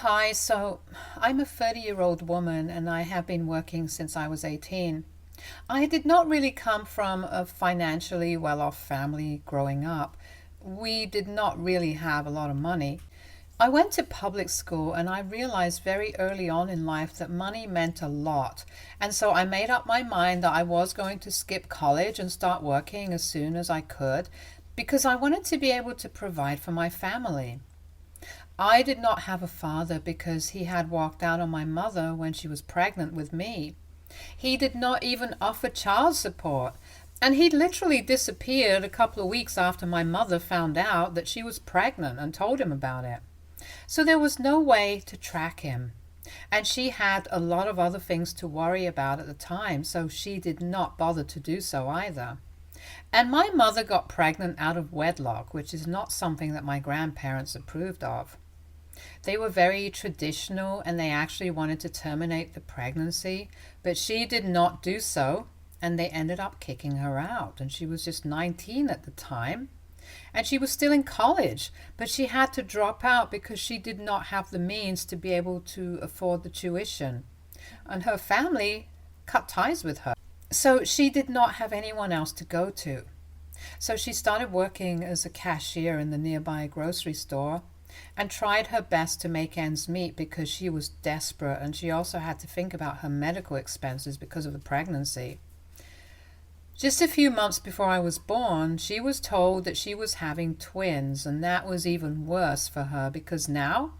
Hi, so I'm a 30-year-old woman and I have been working since I was 18. I did not really come from a financially well-off family growing up. We did not really have a lot of money. I went to public school and I realized very early on in life that money meant a lot. And so I made up my mind that I was going to skip college and start working as soon as I could because I wanted to be able to provide for my family. I did not have a father because he had walked out on my mother when she was pregnant with me. He did not even offer child support, and he literally disappeared a couple of weeks after my mother found out that she was pregnant and told him about it. So there was no way to track him. And she had a lot of other things to worry about at the time, so she did not bother to do so either. And my mother got pregnant out of wedlock, which is not something that my grandparents approved of. They were very traditional and they actually wanted to terminate the pregnancy, but she did not do so, and they ended up kicking her out. And she was just 19 at the time, and she was still in college, but she had to drop out because she did not have the means to be able to afford the tuition. And her family cut ties with her. So she did not have anyone else to go to. So she started working as a cashier in the nearby grocery store and tried her best to make ends meet because she was desperate, and she also had to think about her medical expenses because of the pregnancy. Just a few months before I was born, she was told that she was having twins, and that was even worse for her because now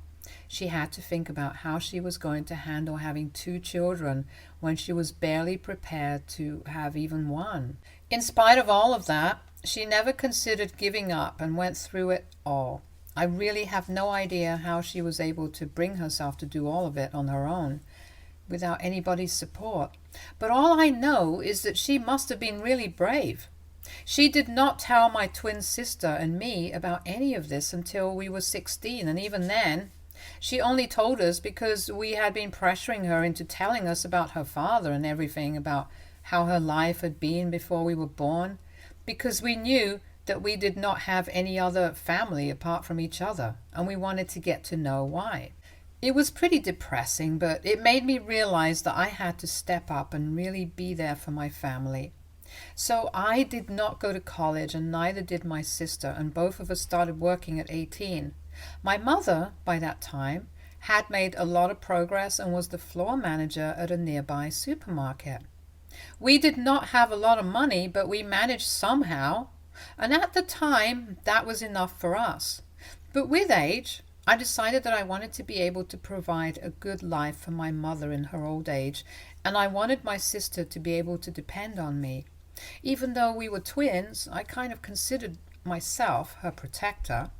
she had to think about how she was going to handle having two children when she was barely prepared to have even one. In spite of all of that, she never considered giving up and went through it all. I really have no idea how she was able to bring herself to do all of it on her own without anybody's support. But all I know is that she must have been really brave. She did not tell my twin sister and me about any of this until we were 16, and even then, she only told us because we had been pressuring her into telling us about her father and everything, about how her life had been before we were born, because we knew that we did not have any other family apart from each other, and we wanted to get to know why. It was pretty depressing, but it made me realize that I had to step up and really be there for my family. So I did not go to college, and neither did my sister, and both of us started working at 18. My mother, by that time, had made a lot of progress and was the floor manager at a nearby supermarket. We did not have a lot of money, but we managed somehow. And at the time, that was enough for us. But with age, I decided that I wanted to be able to provide a good life for my mother in her old age, and I wanted my sister to be able to depend on me. Even though we were twins, I kind of considered myself her protector.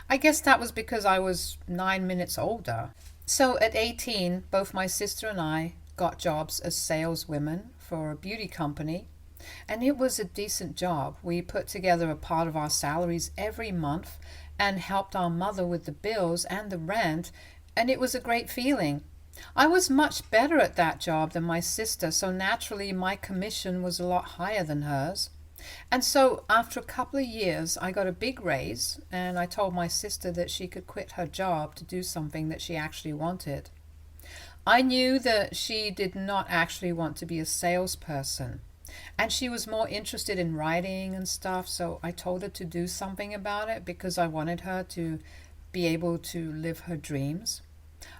I guess that was because I was 9 minutes older. So at 18, both my sister and I got jobs as saleswomen for a beauty company. And it was a decent job. We put together a part of our salaries every month and helped our mother with the bills and the rent, and it was a great feeling. I was much better at that job than my sister, so naturally my commission was a lot higher than hers. And so after a couple of years, I got a big raise, and I told my sister that she could quit her job to do something that she actually wanted. I knew that she did not actually want to be a salesperson, and she was more interested in writing and stuff, so I told her to do something about it because I wanted her to be able to live her dreams.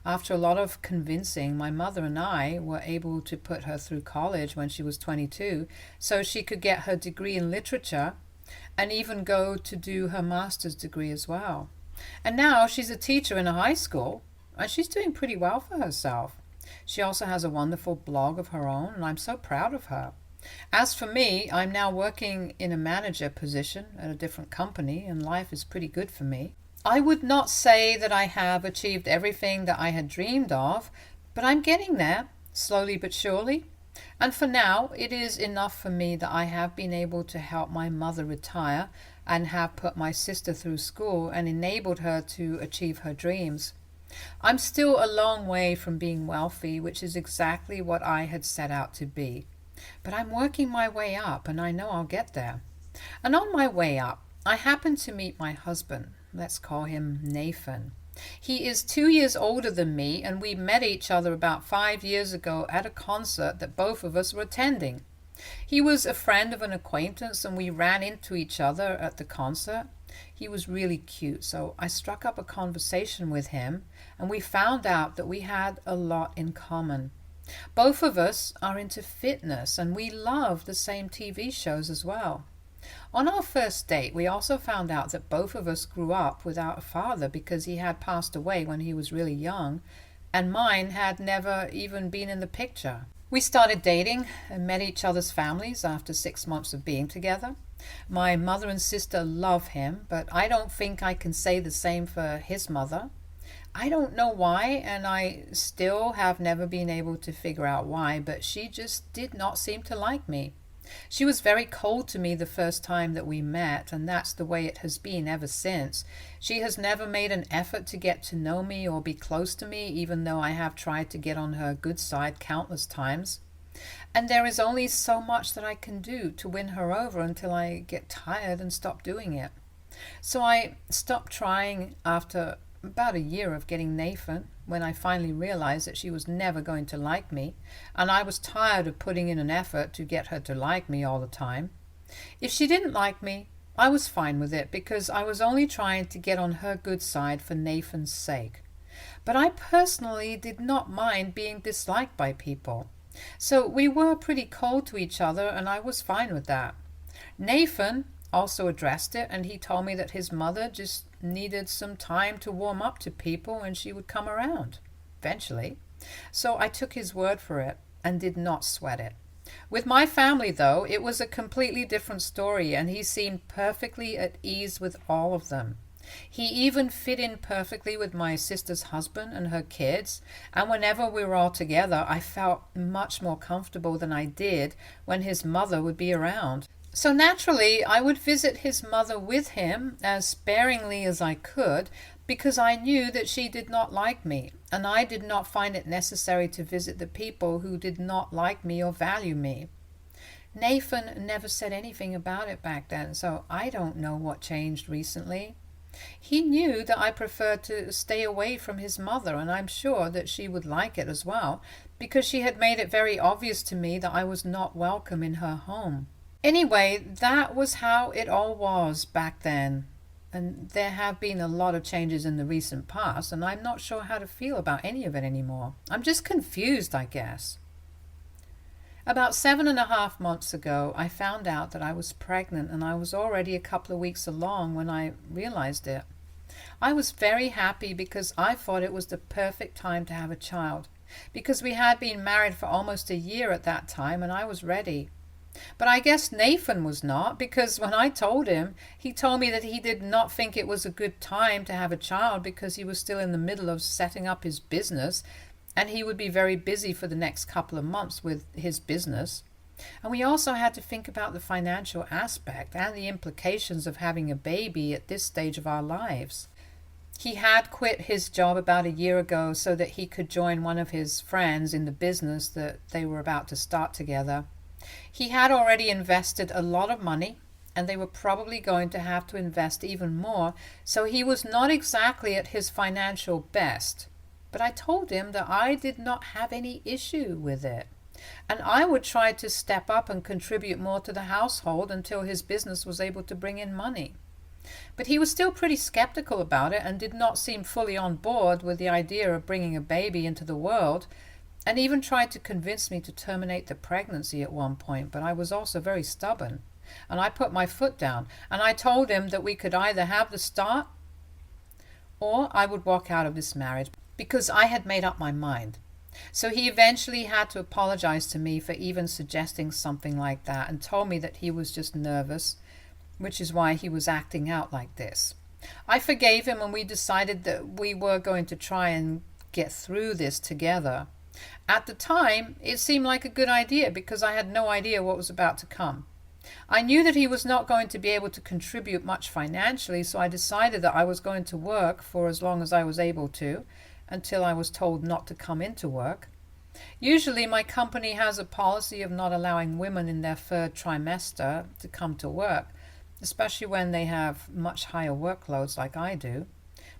After a lot of convincing, my mother and I were able to put her through college when she was 22 so she could get her degree in literature and even go to do her master's degree as well. And now she's a teacher in a high school, and she's doing pretty well for herself. She also has a wonderful blog of her own, and I'm so proud of her. As for me, I'm now working in a manager position at a different company, and life is pretty good for me. I would not say that I have achieved everything that I had dreamed of, but I'm getting there, slowly but surely. And for now, it is enough for me that I have been able to help my mother retire and have put my sister through school and enabled her to achieve her dreams. I'm still a long way from being wealthy, which is exactly what I had set out to be. But I'm working my way up, and I know I'll get there. And on my way up, I happened to meet my husband. Let's call him Nathan. He is 2 years older than me, and we met each other about 5 years ago at a concert that both of us were attending. He was a friend of an acquaintance, and we ran into each other at the concert. He was really cute, so I struck up a conversation with him, and we found out that we had a lot in common. Both of us are into fitness, and we love the same TV shows as well. On our first date, we also found out that both of us grew up without a father because he had passed away when he was really young, and mine had never even been in the picture. We started dating and met each other's families after 6 months of being together. My mother and sister love him, but I don't think I can say the same for his mother. I don't know why, and I still have never been able to figure out why, but she just did not seem to like me. She was very cold to me the first time that we met, and that's the way it has been ever since. She has never made an effort to get to know me or be close to me, even though I have tried to get on her good side countless times. And there is only so much that I can do to win her over until I get tired and stop doing it. So I stopped trying after about a year of getting Nathan, when I finally realized that she was never going to like me, and I was tired of putting in an effort to get her to like me all the time. If she didn't like me, I was fine with it because I was only trying to get on her good side for Nathan's sake. But I personally did not mind being disliked by people. So we were pretty cold to each other, and I was fine with that. Nathan also addressed it, and he told me that his mother just needed some time to warm up to people and she would come around eventually. So I took his word for it and did not sweat it. With my family, though, it was a completely different story, and he seemed perfectly at ease with all of them. He even fit in perfectly with my sister's husband and her kids, and whenever we were all together, I felt much more comfortable than I did when his mother would be around. So naturally, I would visit his mother with him as sparingly as I could, because I knew that she did not like me, and I did not find it necessary to visit the people who did not like me or value me. Nathan never said anything about it back then, so I don't know what changed recently. He knew that I preferred to stay away from his mother, and I'm sure that she would like it as well, because she had made it very obvious to me that I was not welcome in her home. Anyway, that was how it all was back then. And there have been a lot of changes in the recent past, and I'm not sure how to feel about any of it anymore. I'm just confused, I guess. About 7.5 months ago, I found out that I was pregnant, and I was already a couple of weeks along when I realized it. I was very happy because I thought it was the perfect time to have a child, because we had been married for almost a year at that time, and I was ready. But I guess Nathan was not, because when I told him, he told me that he did not think it was a good time to have a child because he was still in the middle of setting up his business, and he would be very busy for the next couple of months with his business. And we also had to think about the financial aspect and the implications of having a baby at this stage of our lives. He had quit his job about a year ago so that he could join one of his friends in the business that they were about to start together. He had already invested a lot of money, and they were probably going to have to invest even more, so he was not exactly at his financial best. But I told him that I did not have any issue with it, and I would try to step up and contribute more to the household until his business was able to bring in money. But he was still pretty skeptical about it and did not seem fully on board with the idea of bringing a baby into the world, and even tried to convince me to terminate the pregnancy at one point, but I was also very stubborn. And I put my foot down, and I told him that we could either have the start or I would walk out of this marriage, because I had made up my mind. So he eventually had to apologize to me for even suggesting something like that, and told me that he was just nervous, which is why he was acting out like this. I forgave him, and we decided that we were going to try and get through this together. At the time, it seemed like a good idea because I had no idea what was about to come. I knew that he was not going to be able to contribute much financially, so I decided that I was going to work for as long as I was able to, until I was told not to come into work. Usually my company has a policy of not allowing women in their third trimester to come to work, especially when they have much higher workloads like I do.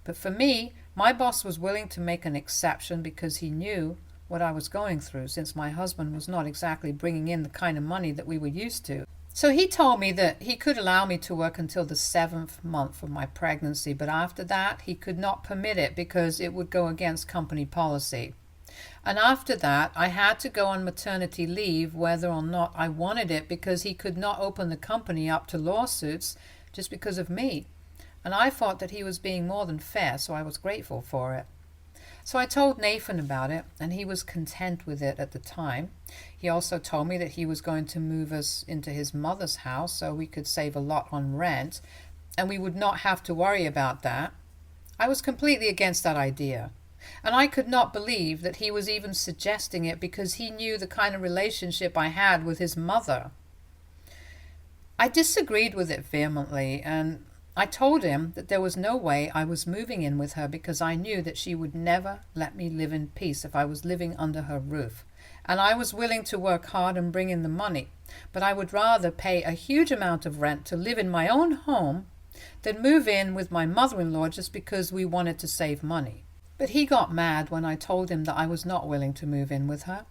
But for me, my boss was willing to make an exception because he knew what I was going through, since my husband was not exactly bringing in the kind of money that we were used to. So he told me that he could allow me to work until the 7th month of my pregnancy, but after that he could not permit it because it would go against company policy. And after that, I had to go on maternity leave whether or not I wanted it, because he could not open the company up to lawsuits just because of me. And I thought that he was being more than fair, so I was grateful for it. So I told Nathan about it, and he was content with it at the time. He also told me that he was going to move us into his mother's house so we could save a lot on rent, and we would not have to worry about that. I was completely against that idea. And I could not believe that he was even suggesting it, because he knew the kind of relationship I had with his mother. I disagreed with it vehemently, and I told him that there was no way I was moving in with her, because I knew that she would never let me live in peace if I was living under her roof. And I was willing to work hard and bring in the money, but I would rather pay a huge amount of rent to live in my own home than move in with my mother-in-law just because we wanted to save money. But he got mad when I told him that I was not willing to move in with her.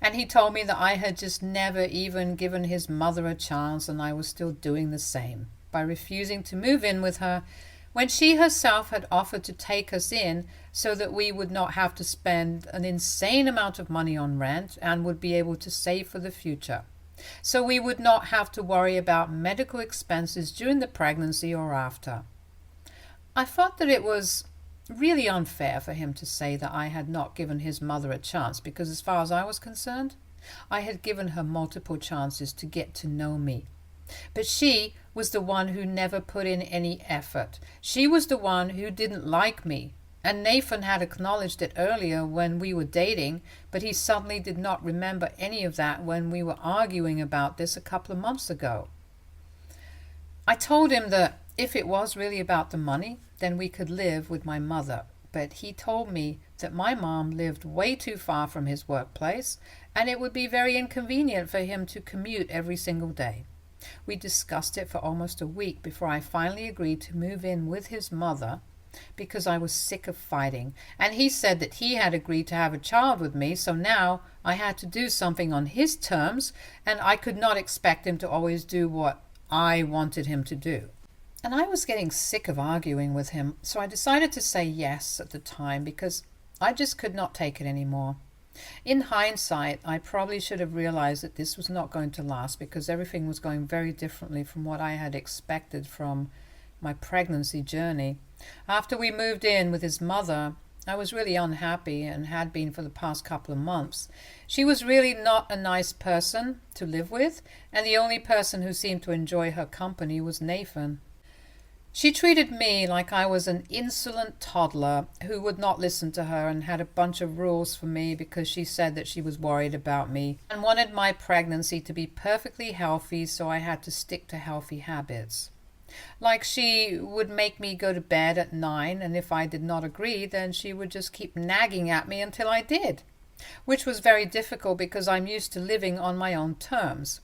And he told me that I had just never even given his mother a chance, and I was still doing the same by refusing to move in with her when she herself had offered to take us in so that we would not have to spend an insane amount of money on rent and would be able to save for the future. So we would not have to worry about medical expenses during the pregnancy or after. I thought that it was really unfair for him to say that I had not given his mother a chance, because as far as I was concerned, I had given her multiple chances to get to know me. But she was the one who never put in any effort. She was the one who didn't like me. And Nathan had acknowledged it earlier when we were dating, but he suddenly did not remember any of that when we were arguing about this a couple of months ago. I told him that if it was really about the money, then we could live with my mother. But he told me that my mom lived way too far from his workplace, and it would be very inconvenient for him to commute every single day. We discussed it for almost a week before I finally agreed to move in with his mother, because I was sick of fighting. And he said that he had agreed to have a child with me, so now I had to do something on his terms, and I could not expect him to always do what I wanted him to do. And I was getting sick of arguing with him, so I decided to say yes at the time, because I just could not take it anymore. In hindsight, I probably should have realized that this was not going to last, because everything was going very differently from what I had expected from my pregnancy journey. After we moved in with his mother, I was really unhappy, and had been for the past couple of months. She was really not a nice person to live with, and the only person who seemed to enjoy her company was Nathan. She treated me like I was an insolent toddler who would not listen to her, and had a bunch of rules for me because she said that she was worried about me and wanted my pregnancy to be perfectly healthy, so I had to stick to healthy habits. Like, she would make me go to bed at 9, and if I did not agree, then she would just keep nagging at me until I did, which was very difficult because I'm used to living on my own terms.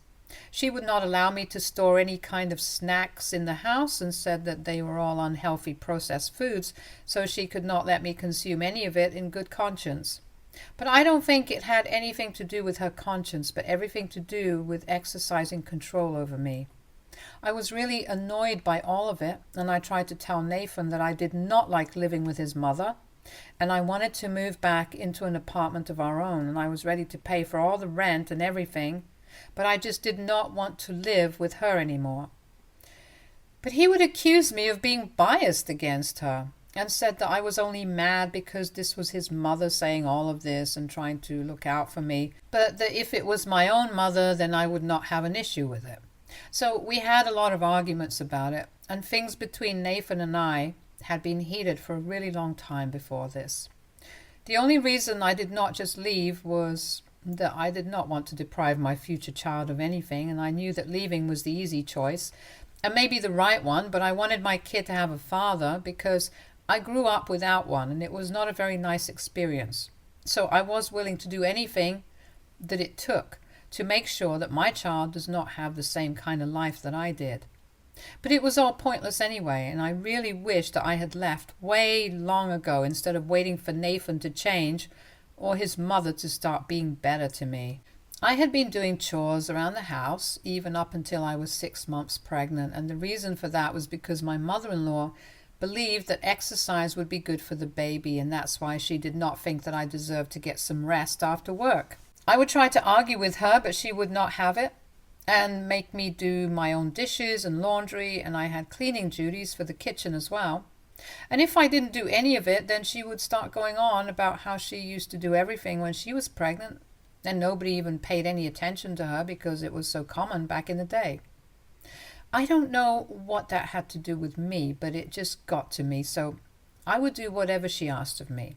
She would not allow me to store any kind of snacks in the house, and said that they were all unhealthy processed foods, so she could not let me consume any of it in good conscience. But I don't think it had anything to do with her conscience, but everything to do with exercising control over me. I was really annoyed by all of it, and I tried to tell Nathan that I did not like living with his mother, and I wanted to move back into an apartment of our own, and I was ready to pay for all the rent and everything, but I just did not want to live with her anymore. But he would accuse me of being biased against her, and said that I was only mad because this was his mother saying all of this and trying to look out for me, but that if it was my own mother, then I would not have an issue with it. So we had a lot of arguments about it, and things between Nathan and I had been heated for a really long time before this. The only reason I did not just leave was that I did not want to deprive my future child of anything, and I knew that leaving was the easy choice, and maybe the right one, but I wanted my kid to have a father because I grew up without one, and it was not a very nice experience. So I was willing to do anything that it took to make sure that my child does not have the same kind of life that I did. But it was all pointless anyway, and I really wish that I had left way long ago instead of waiting for Nathan to change or his mother to start being better to me. I had been doing chores around the house even up until I was 6 months pregnant, and the reason for that was because my mother-in-law believed that exercise would be good for the baby, and that's why she did not think that I deserved to get some rest after work. I would try to argue with her, but she would not have it and make me do my own dishes and laundry, and I had cleaning duties for the kitchen as well. And if I didn't do any of it, then she would start going on about how she used to do everything when she was pregnant, and nobody even paid any attention to her because it was so common back in the day. I don't know what that had to do with me, but it just got to me, so I would do whatever she asked of me,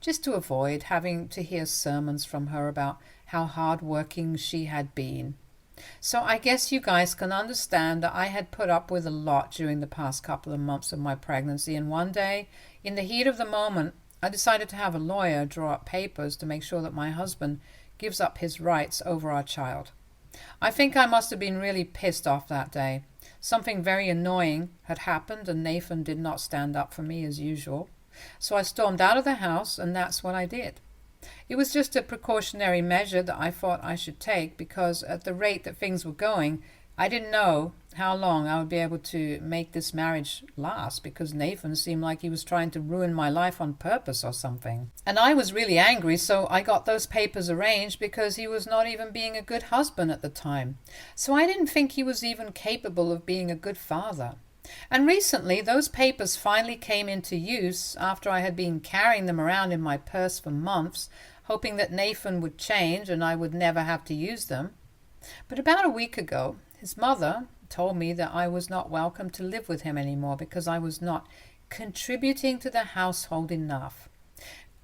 just to avoid having to hear sermons from her about how hard-working she had been. So I guess you guys can understand that I had put up with a lot during the past couple of months of my pregnancy, and one day, in the heat of the moment, I decided to have a lawyer draw up papers to make sure that my husband gives up his rights over our child. I think I must have been really pissed off that day. Something very annoying had happened, and Nathan did not stand up for me as usual. So I stormed out of the house, and that's what I did. It was just a precautionary measure that I thought I should take because at the rate that things were going, I didn't know how long I would be able to make this marriage last because Nathan seemed like he was trying to ruin my life on purpose or something. And I was really angry, so I got those papers arranged because he was not even being a good husband at the time. So I didn't think he was even capable of being a good father. And recently, those papers finally came into use after I had been carrying them around in my purse for months, hoping that Nathan would change and I would never have to use them. But about a week ago, his mother told me that I was not welcome to live with him anymore because I was not contributing to the household enough.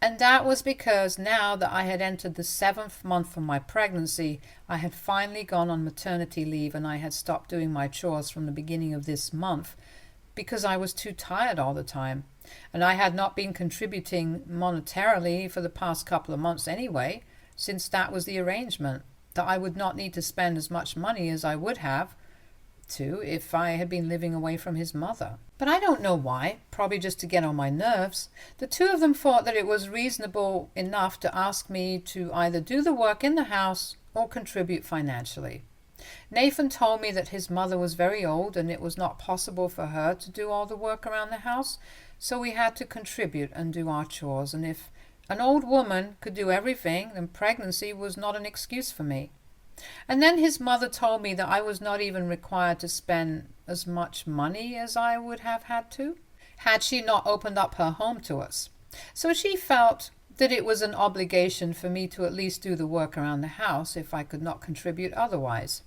And that was because now that I had entered the 7th month of my pregnancy, I had finally gone on maternity leave and I had stopped doing my chores from the beginning of this month because I was too tired all the time. And I had not been contributing monetarily for the past couple of months anyway, since that was the arrangement, that I would not need to spend as much money as I would have to if I had been living away from his mother. But I don't know why, probably just to get on my nerves. The two of them thought that it was reasonable enough to ask me to either do the work in the house or contribute financially. Nathan told me that his mother was very old and it was not possible for her to do all the work around the house, so we had to contribute and do our chores, and if an old woman could do everything, then pregnancy was not an excuse for me. And then his mother told me that I was not even required to spend as much money as I would have had to, had she not opened up her home to us. So she felt that it was an obligation for me to at least do the work around the house if I could not contribute otherwise.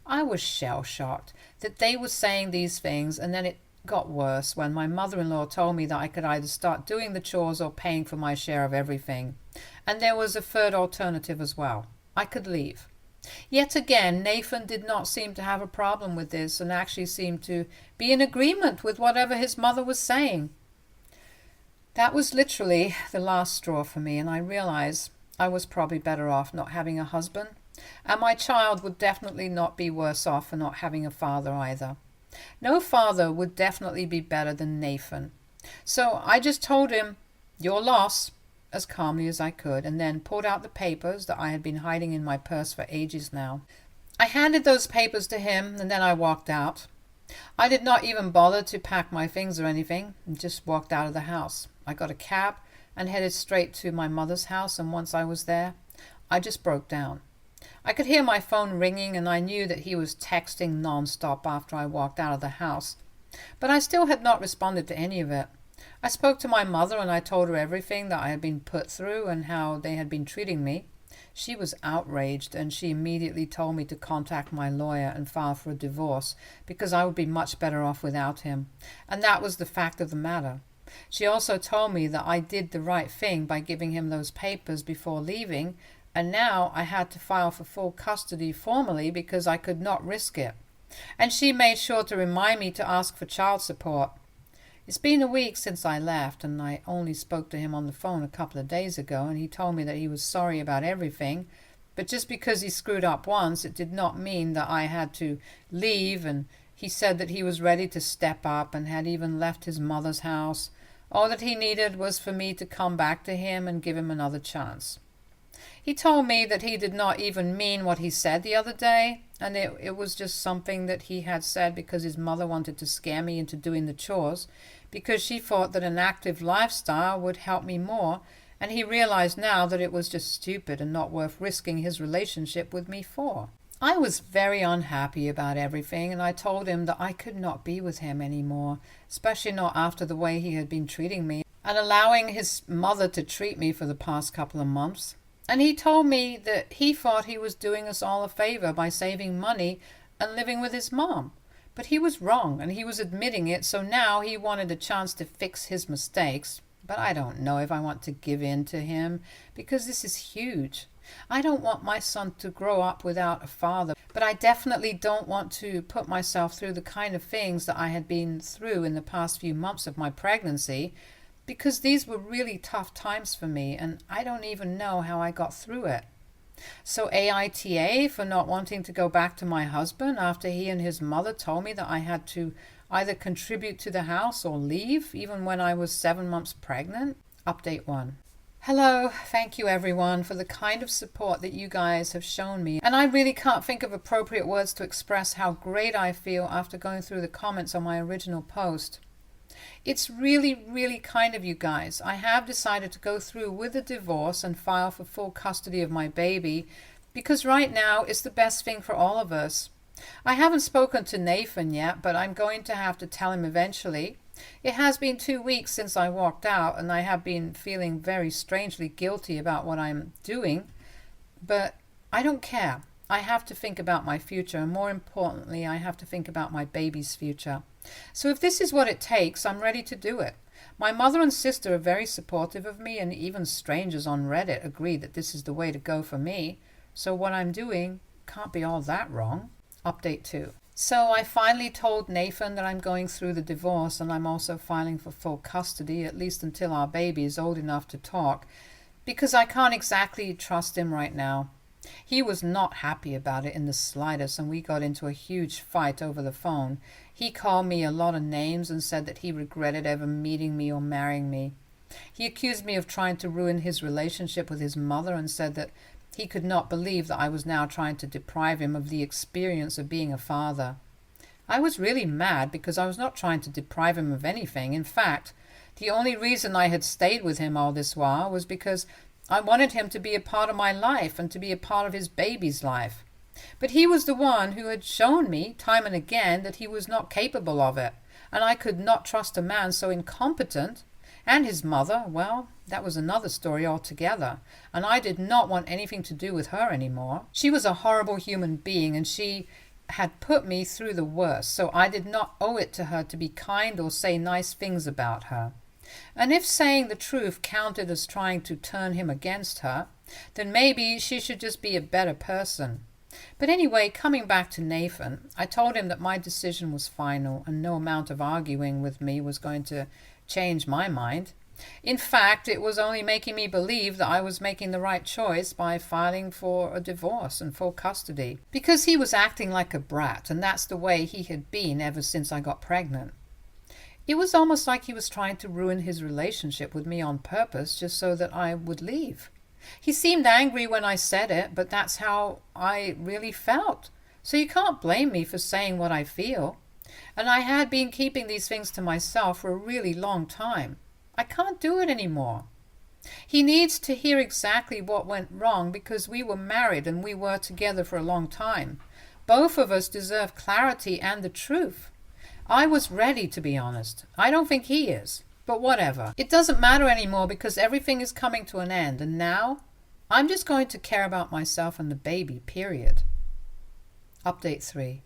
I was shell-shocked that they were saying these things, and then it got worse when my mother-in-law told me that I could either start doing the chores or paying for my share of everything. And there was a third alternative as well. I could leave. Yet again, Nathan did not seem to have a problem with this and actually seemed to be in agreement with whatever his mother was saying. That was literally the last straw for me, and I realized I was probably better off not having a husband, and my child would definitely not be worse off for not having a father either. No father would definitely be better than Nathan. So I just told him, "Your loss," as calmly as I could, and then pulled out the papers that I had been hiding in my purse for ages now. I handed those papers to him, and then I walked out. I did not even bother to pack my things or anything, and just walked out of the house. I got a cab and headed straight to my mother's house, and once I was there, I just broke down. I could hear my phone ringing, and I knew that he was texting non-stop after I walked out of the house. But I still had not responded to any of it. I spoke to my mother, and I told her everything that I had been put through and how they had been treating me. She was outraged, and she immediately told me to contact my lawyer and file for a divorce because I would be much better off without him. And that was the fact of the matter. She also told me that I did the right thing by giving him those papers before leaving, and now I had to file for full custody formally because I could not risk it. And she made sure to remind me to ask for child support. It's been a week since I left, and I only spoke to him on the phone a couple of days ago, and he told me that he was sorry about everything, but just because he screwed up once, it did not mean that I had to leave and He said that he was ready to step up and had even left his mother's house. All that he needed was for me to come back to him and give him another chance. He told me that he did not even mean what he said the other day, and it was just something that he had said because his mother wanted to scare me into doing the chores, because she thought that an active lifestyle would help me more, and he realized now that it was just stupid and not worth risking his relationship with me for. I was very unhappy about everything, and I told him that I could not be with him anymore, especially not after the way he had been treating me and allowing his mother to treat me for the past couple of months. And he told me that he thought he was doing us all a favor by saving money and living with his mom. But he was wrong, and he was admitting it, so now he wanted a chance to fix his mistakes. But I don't know if I want to give in to him, because this is huge. I don't want my son to grow up without a father, but I definitely don't want to put myself through the kind of things that I had been through in the past few months of my pregnancy, because these were really tough times for me, and I don't even know how I got through it. So aita for not wanting to go back to my husband after he and his mother told me that I had to either contribute to the house or leave, even when I was 7 months pregnant. Update 1. Hello, thank you everyone for the kind of support that you guys have shown me. And I really can't think of appropriate words to express how great I feel after going through the comments on my original post. It's really, really kind of you guys. I have decided to go through with the divorce and file for full custody of my baby because right now it's the best thing for all of us. I haven't spoken to Nathan yet, but I'm going to have to tell him eventually. It has been 2 weeks since I walked out, and I have been feeling very strangely guilty about what I'm doing, but I don't care. I have to think about my future, and more importantly, I have to think about my baby's future. So if this is what it takes, I'm ready to do it. My mother and sister are very supportive of me, and even strangers on Reddit agree that this is the way to go for me. So what I'm doing can't be all that wrong. Update 2. So I finally told Nathan that I'm going through the divorce, and I'm also filing for full custody, at least until our baby is old enough to talk, because I can't exactly trust him right now. He was not happy about it in the slightest, and we got into a huge fight over the phone. He called me a lot of names and said that he regretted ever meeting me or marrying me. He accused me of trying to ruin his relationship with his mother and said that he could not believe that I was now trying to deprive him of the experience of being a father. I was really mad because I was not trying to deprive him of anything. In fact, the only reason I had stayed with him all this while was because I wanted him to be a part of my life and to be a part of his baby's life. But he was the one who had shown me time and again that he was not capable of it, and I could not trust a man so incompetent. And his mother, well, that was another story altogether, and I did not want anything to do with her anymore. She was a horrible human being, and she had put me through the worst, so I did not owe it to her to be kind or say nice things about her. And if saying the truth counted as trying to turn him against her, then maybe she should just be a better person. But anyway, coming back to Nathan, I told him that my decision was final and no amount of arguing with me was going to change my mind. In fact, it was only making me believe that I was making the right choice by filing for a divorce and full custody, because he was acting like a brat, and that's the way he had been ever since I got pregnant. It was almost like he was trying to ruin his relationship with me on purpose just so that I would leave. He seemed angry when I said it, but that's how I really felt. So you can't blame me for saying what I feel. And I had been keeping these things to myself for a really long time. I can't do it anymore. He needs to hear exactly what went wrong because we were married and we were together for a long time. Both of us deserve clarity and the truth. I was ready, to be honest. I don't think he is, but whatever. It doesn't matter anymore because everything is coming to an end, and now I'm just going to care about myself and the baby, period. Update 3.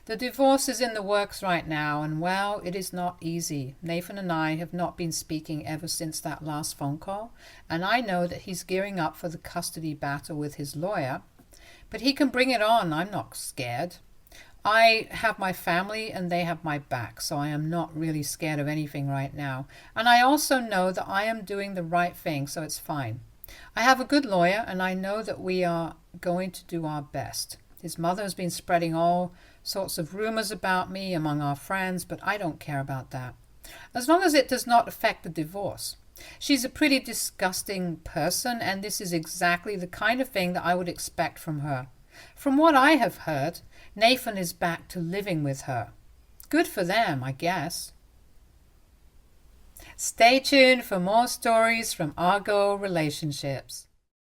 The divorce is in the works right now, and well, it is not easy. Nathan and I have not been speaking ever since that last phone call, and I know that he's gearing up for the custody battle with his lawyer, but he can bring it on. I'm not scared. I have my family and they have my back, so I am not really scared of anything right now. And I also know that I am doing the right thing, so it's fine. I have a good lawyer, and I know that we are going to do our best. His mother has been spreading all sorts of rumors about me among our friends, but I don't care about that, as long as it does not affect the divorce. She's a pretty disgusting person, and this is exactly the kind of thing that I would expect from her. From what I have heard, Nathan is back to living with her. Good for them, I guess. Stay tuned for more stories from Argo Relationships.